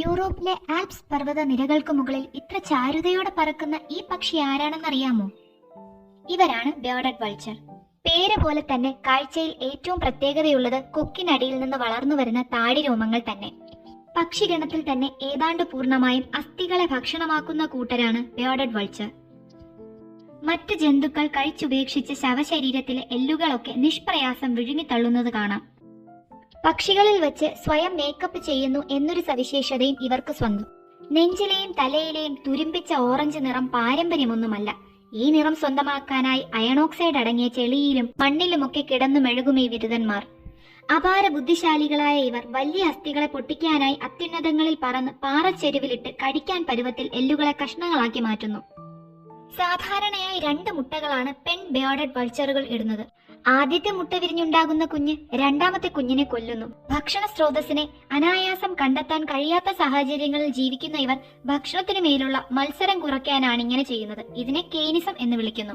യൂറോപ്പിലെ ആൽപ്സ് പർവ്വത നിരകൾക്ക് മുകളിൽ ഇത്ര ചാരുതയോടെ പറക്കുന്ന ഈ പക്ഷി ആരാണെന്നറിയാമോ? ഇവരാണ് ബേർഡഡ് വൾച്ചർ. പേര് പോലെ തന്നെ കാഴ്ചയിൽ ഏറ്റവും പ്രത്യേകതയുള്ളത് കൊക്കിനടിയിൽ നിന്ന് വളർന്നു വരുന്ന താടി രോമങ്ങൾ തന്നെ. പക്ഷിഗണത്തിൽ തന്നെ ഏതാണ്ട് പൂർണ്ണമായും അസ്ഥികളെ ഭക്ഷണമാക്കുന്ന കൂട്ടരാണ് ബേർഡഡ് വൾച്ചർ. മറ്റ് ജന്തുക്കൾ കഴിച്ചുപേക്ഷിച്ച് ശവശരീരത്തിലെ എല്ലുകളൊക്കെ നിഷ്പ്രയാസം വിഴുങ്ങിത്തള്ളുന്നത് കാണാം. പക്ഷികളിൽ വെച്ച് സ്വയം മേക്കപ്പ് ചെയ്യുന്നു എന്നൊരു സവിശേഷതയും ഇവർക്ക് സ്വന്തം. നെഞ്ചിലെയും തലയിലെയും തുരുമ്പിച്ച ഓറഞ്ച് നിറം പാരമ്പര്യമൊന്നുമല്ല. ഈ നിറം സ്വന്തമാക്കാനായി അയണോക്സൈഡ് അടങ്ങിയ ചെളിയിലും മണ്ണിലുമൊക്കെ കിടന്നു മെഴുകും ഈ വിരുതന്മാർ. അപാര ബുദ്ധിശാലികളായ ഇവർ വലിയ അസ്ഥികളെ പൊട്ടിക്കാനായി അത്യുന്നതങ്ങളിൽ പറന്ന് പാറച്ചെരുവിലിട്ട് കടിക്കാൻ പരുവത്തിൽ എല്ലുകളെ കഷ്ണങ്ങളാക്കി മാറ്റുന്നു. സാധാരണയായി 2 മുട്ടകളാണ് പെൺ ബേർഡഡ് വൾച്ചറുകൾ ഇടുന്നത്. ആദ്യത്തെ മുട്ട വിരിഞ്ഞുണ്ടാകുന്ന കുഞ്ഞ് രണ്ടാമത്തെ കുഞ്ഞിനെ കൊല്ലുന്നു. ഭക്ഷണ സ്രോതസ്സിനെ അനായാസം കണ്ടെത്താൻ കഴിയാത്ത സാഹചര്യങ്ങളിൽ ജീവിക്കുന്ന ഇവർ ഭക്ഷണത്തിനു മേലുള്ള മത്സരം കുറയ്ക്കാനാണ് ഇങ്ങനെ ചെയ്യുന്നത്. ഇതിനെ കേനിസം എന്ന് വിളിക്കുന്നു.